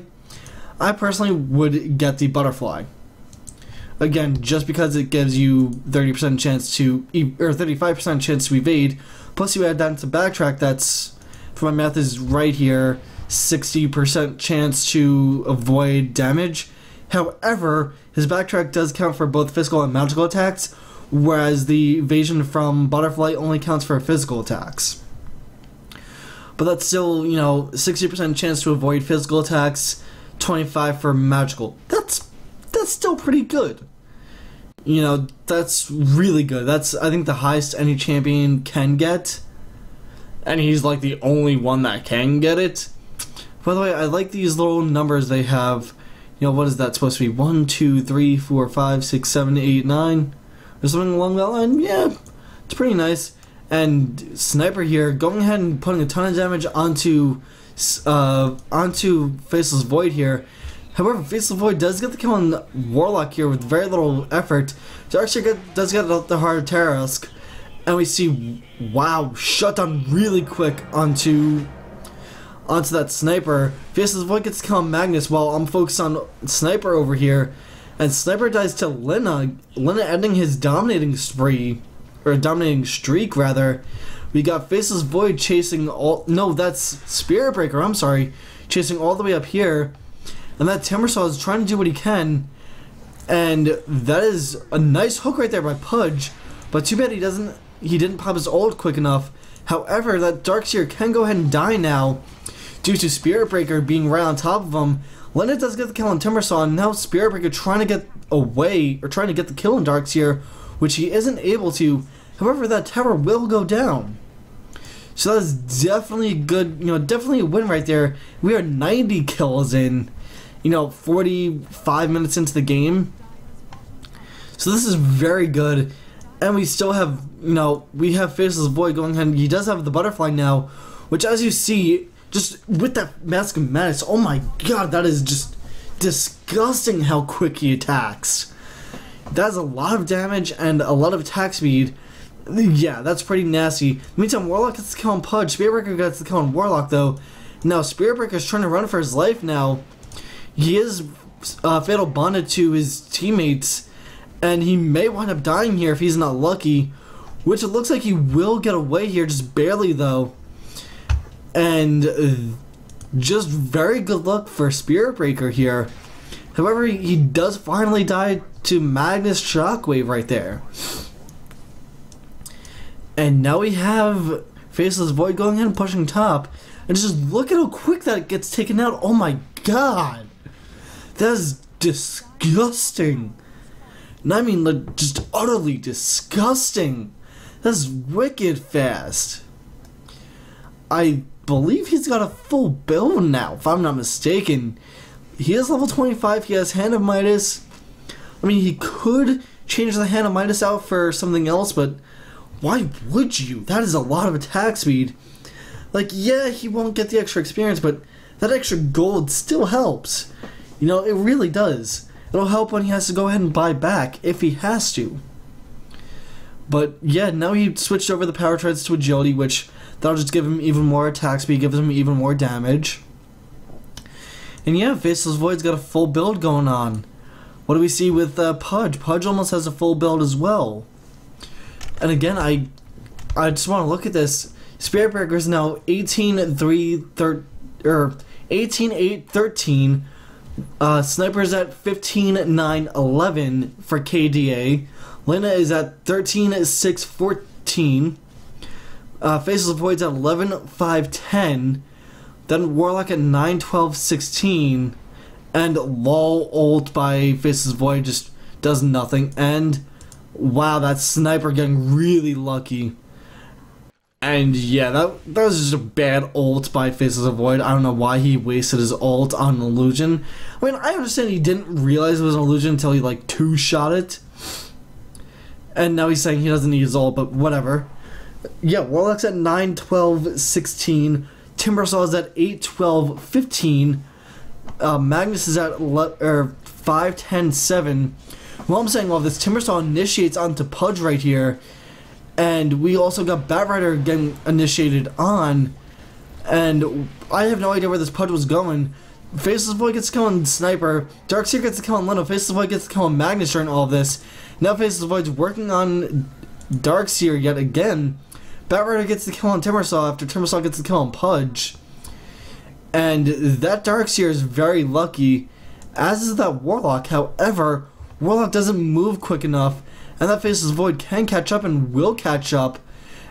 I personally would get the Butterfly. Again, just because it gives you 30% chance to, or 35% chance to evade, plus you add that to backtrack, that's, if my math is right here, 60% chance to avoid damage. However, his backtrack does count for both physical and magical attacks, whereas the evasion from Butterfly only counts for physical attacks. But that's still, 60% chance to avoid physical attacks, 25 for magical. That's still pretty good. That's really good. That's, I think, the highest any champion can get. And he's like the only one that can get it. By the way, I like these little numbers they have. What is that supposed to be? 1, 2, 3, 4, 5, 6, 7, 8, 9? Or something along that line? Yeah, it's pretty nice. And Sniper here going ahead and putting a ton of damage onto Faceless Void here. However, Faceless Void does get the kill on Warlock here with very little effort. Darkseer does get the Heart of Tarask. And we see, wow, shut down really quick onto that Sniper. Faceless Void gets to kill on Magnus while I'm focused on Sniper over here. And Sniper dies to Lina. Lina ending his dominating spree. Or dominating streak, rather. We got Faceless Void chasing all... No, that's Spirit Breaker, I'm sorry. Chasing all the way up here. And that Timbersaw is trying to do what he can. And that is a nice hook right there by Pudge. But too bad he didn't pop his ult quick enough. However, that Darkseer can go ahead and die now, due to Spirit Breaker being right on top of him. Lina does get the kill on Timbersaw, and now Spirit Breaker trying to get away, or trying to get the kill on Darkseer, which he isn't able to. However, that tower will go down. So that's definitely a good, definitely a win right there. We are 90 kills in, 45 minutes into the game. So this is very good. And we still have, we have Faceless Void going ahead. He does have the Butterfly now, which, as you see, just with that Mask of Madness, oh my god, that is just disgusting how quick he attacks. That is a lot of damage and a lot of attack speed. Yeah, that's pretty nasty. Meantime, Warlock gets the kill on Pudge. Spirit Breaker gets the kill on Warlock, though. Now, Spirit Breaker is trying to run for his life now. He is fatal bonded to his teammates, and he may wind up dying here if he's not lucky, which it looks like he will get away here, just barely, though. And just very good luck for Spirit Breaker here. However, he does finally die to Magnus Shockwave right there. And now we have Faceless Void going ahead and pushing top. And just look at how quick that gets taken out. Oh my god. That is disgusting. And I mean, like, just utterly disgusting. That's wicked fast. I believe he's got a full build now, if I'm not mistaken. He is level 25. He has Hand of Midas. I mean, he could change the Hand of Midas out for something else, but why would you? That is a lot of attack speed. Like, yeah, he won't get the extra experience, but that extra gold still helps. You know, it really does. It'll help when he has to go ahead and buy back, if he has to. But, yeah, now he switched over the power treads to agility, which that'll just give him even more attack speed, gives him even more damage. And yeah, Faceless Void's got a full build going on. What do we see with Pudge? Pudge almost has a full build as well. And again, I just want to look at this. Spirit Breaker is now 18-8-13. Sniper's at 15-9-11 for KDA. Lina is at 13-6-14. Faceless Void's at 11-5-10. Then Warlock at 9-12-16. And LOL ult by Faceless Void just does nothing. And wow, that Sniper getting really lucky. And yeah, that was just a bad ult by Faceless Void. I don't know why he wasted his ult on an illusion. I mean, I understand he didn't realize it was an illusion until he like two-shot it. And now he's saying he doesn't need his ult, but whatever. Yeah, Warlock's at 9-12-16. Timbersaw is at 8-12-15. Magnus is at 5-10-7. Well, I'm saying, well, this Timbersaw initiates onto Pudge right here. And we also got Batrider getting initiated on. And I have no idea where this Pudge was going. Faceless Void gets to kill on Sniper. Darkseer gets to kill on Lina. Faceless Void gets to kill on Magnus during all of this. Now Faceless Void's working on Darkseer yet again. Batrider gets to kill on Timbersaw after Timbersaw gets to kill on Pudge. And that Darkseer is very lucky, as is that Warlock. However, Warlock doesn't move quick enough, and that Faceless Void can catch up and will catch up,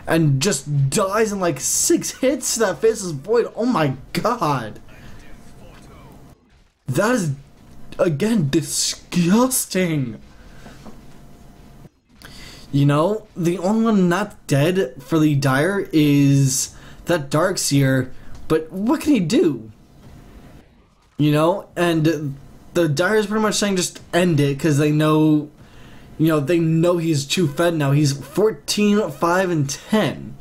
and just dies in like 6 hits to that Faceless Void. Oh my god. That is, again, disgusting. You know, the only one not dead for the Dire is that Darkseer, but what can he do? You know, and the Dire is pretty much saying just end it, because they know, you know, they know he's too fed now. He's 14, 5, and 10.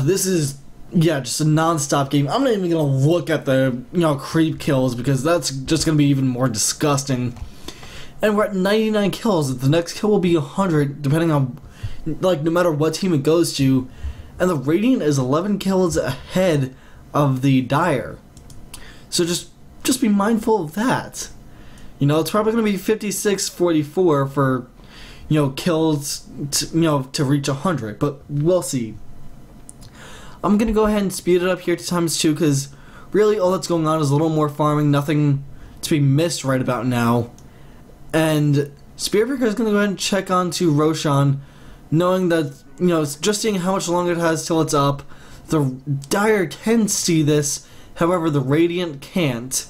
This is, yeah, just a non-stop game. I'm not even going to look at the, you know, creep kills, because that's just going to be even more disgusting. And we're at 99 kills. The next kill will be 100, depending on, like, no matter what team it goes to. And the Radiant is 11 kills ahead of the Dire. So just be mindful of that. You know, it's probably going to be 56-44 for, you know, kills, to reach 100. But we'll see. I'm going to go ahead and speed it up here to ×2, because really all that's going on is a little more farming. Nothing to be missed right about now. And Spiritbreaker is going to go ahead and check on to Roshan, knowing that, you know, just seeing how much longer it has till it's up. The Dire can see this, however, the Radiant can't.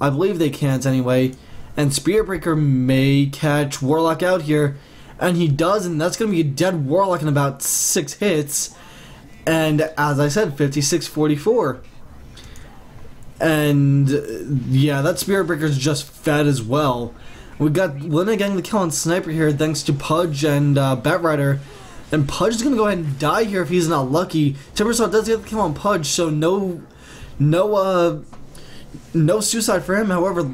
I believe they can't anyway. And Spiritbreaker may catch Warlock out here, and he does, and that's going to be a dead Warlock in about 6 hits. And as I said, 56-44. And yeah, that Spiritbreaker's just fed as well. We got Lina getting the kill on Sniper here thanks to Pudge and Batrider. And Pudge is going to go ahead and die here if he's not lucky. Timbersaw does get the kill on Pudge, so no suicide for him. However,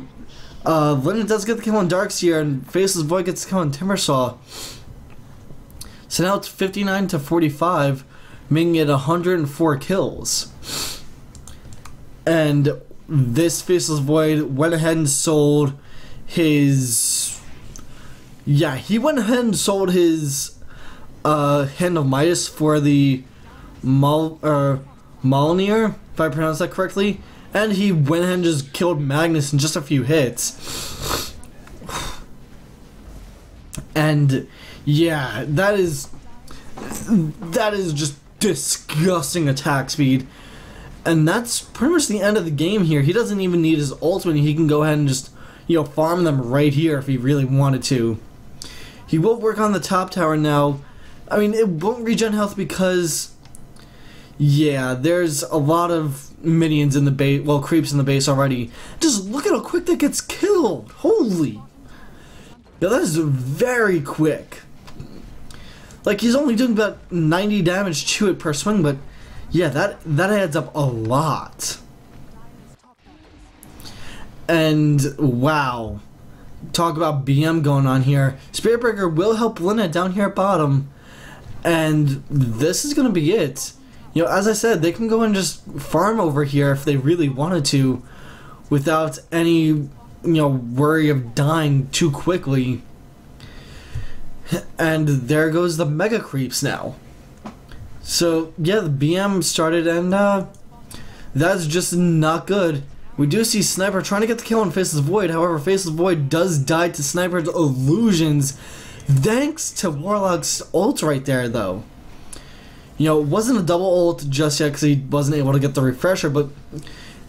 Lina does get the kill on Darkseer, and Faceless Void gets the kill on Timbersaw. So now it's 59-45, making it 104 kills. And this Faceless Void went ahead and sold his... Yeah, he went ahead and sold his Hand of Midas for the Mjolnir, if I pronounced that correctly. And he went ahead and just killed Magnus in just a few hits. And Yeah, that is just disgusting attack speed. And that's pretty much the end of the game here. He doesn't even need his ultimate. He can go ahead and just, you know, farm them right here if he really wanted to. He will work on the top tower now. I mean, it won't regen health because, yeah, there's a lot of minions in the base, well, creeps in the base already. Just look at how quick that gets killed. Holy. Yeah, that is very quick. Like, he's only doing about 90 damage to it per swing, but yeah, that adds up a lot. And wow, talk about BM going on here. Spirit Breaker will help Lina down here at bottom, and this is gonna be it. You know, as I said, they can go and just farm over here if they really wanted to, without any, you know, worry of dying too quickly. And there goes the mega creeps now. So yeah, the BM started, and that's just not good. We do see Sniper trying to get the kill on Faceless Void. However, Faceless Void does die to Sniper's illusions, thanks to Warlock's ult right there, though. You know, it wasn't a double ult just yet because he wasn't able to get the refresher, but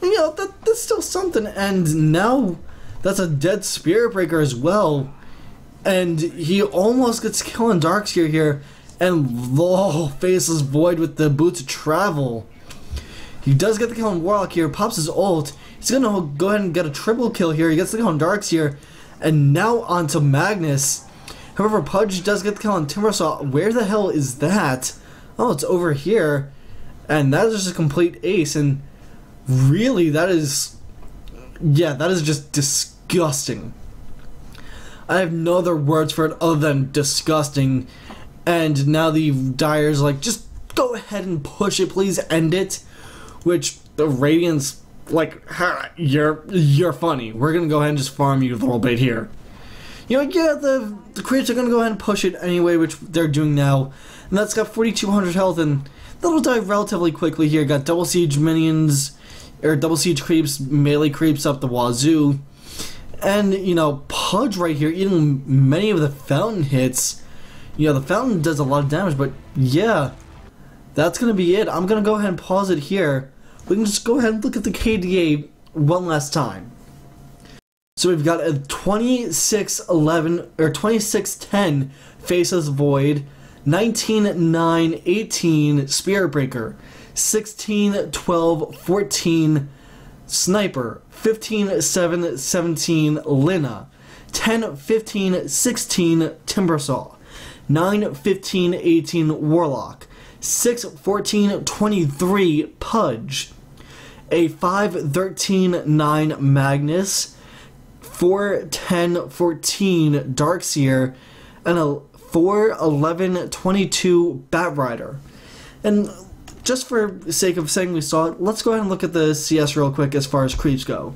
you know, that's still something. And now that's a dead Spirit Breaker as well, and he almost gets killed in Darkseer here. And lol, Faceless Void with the Boots of Travel. He does get the kill on Warlock here, pops his ult. He's gonna go ahead and get a triple kill here. He gets the kill on Darkseer, and now onto Magnus. However, Pudge does get the kill on Timbersaw. Where the hell is that? Oh, it's over here. And that is just a complete ace, and really, that is, yeah, that is just disgusting. I have no other words for it other than disgusting. And now the Dire's like, just go ahead and push it, please end it. Which the Radiant's like, you're funny. We're gonna go ahead and just farm you a little bit here. You know, yeah, the creeps are gonna go ahead and push it anyway, which they're doing now. And that's got 4,200 health, and that'll die relatively quickly here. Got double siege minions, or double siege creeps, melee creeps up the wazoo. And, you know, Pudge right here eating many of the fountain hits. You know, the fountain does a lot of damage, but yeah, that's going to be it. I'm going to go ahead and pause it here. We can just go ahead and look at the KDA one last time. So we've got a 26-11 or 26-10 Faceless Void, 19-9-18 Spirit Breaker, 16-12-14 Sniper, 15-7-17 Lina, 10-15-16 Timbersaw, 9-15-18 Warlock, 6-14-23 Pudge, a 5-13-9 Magnus, 4-10-14 Darkseer, and a 4-11-22 Batrider. And just for sake of saying we saw it, let's go ahead and look at the CS real quick as far as creeps go.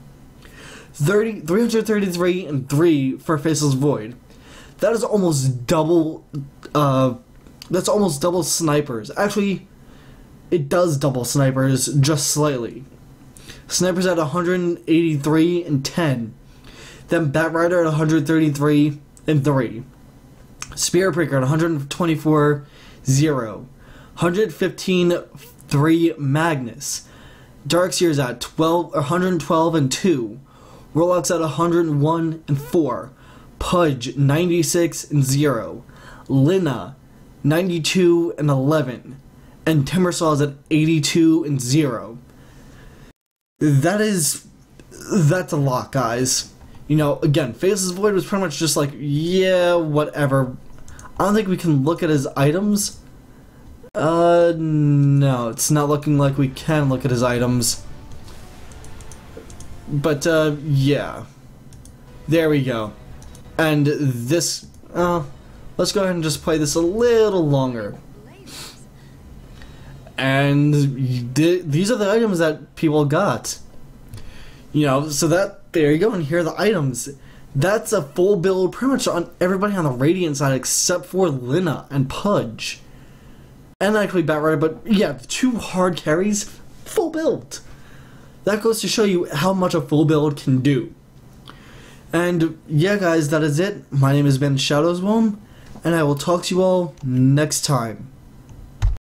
333 and 3 for Faceless Void. That is almost double, that's almost double snipers. Actually, it does double snipers just slightly. Snipers at 183 and 10. Then Batrider at 133 and 3. Spirit Breaker at 124, 0. 115, 3 Magnus. Darkseer's at 112 and 2. Warlock's at 101 and 4. Pudge 96 and 0. Lina 92 and 11. And Timbersaw's at 82 and 0. That's a lot, guys. You know, again, Faceless Void was pretty much just like, yeah, whatever. I don't think we can look at his items. No, it's not looking like we can look at his items. But, yeah. There we go. And this, let's go ahead and just play this a little longer. And these are the items that people got. You know, so there you go, and here are the items. That's a full build pretty much on everybody on the Radiant side except for Lina and Pudge. And actually Batrider, but yeah, the 2 hard carries, full build. That goes to show you how much a full build can do. And yeah, guys, that is it. My name has been Shadowswolm, and I will talk to you all next time.